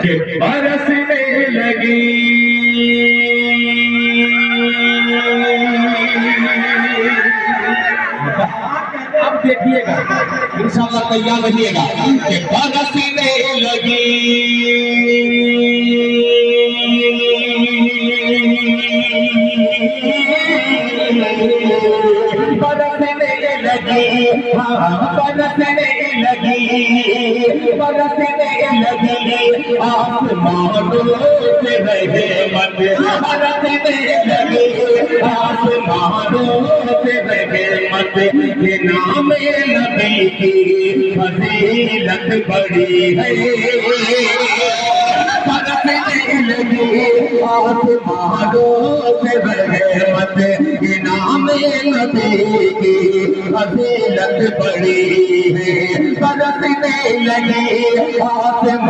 कि बरसने लगी। अब देखिएगा इंशाअल्लाह तैयार रहिएगा कि बरसने लगी बरसने लगी, हाँ बरसने लगी, बरसने लगी आसमानों से रहमत, बरसने लगी आसमानों से रहमत। ये नाम नबी की फजीलत बड़ी है, बरसने लगी आसमानों से रहमत। ये नाम नबी की फजीलत बड़ी है, बरसने लगी आसमानों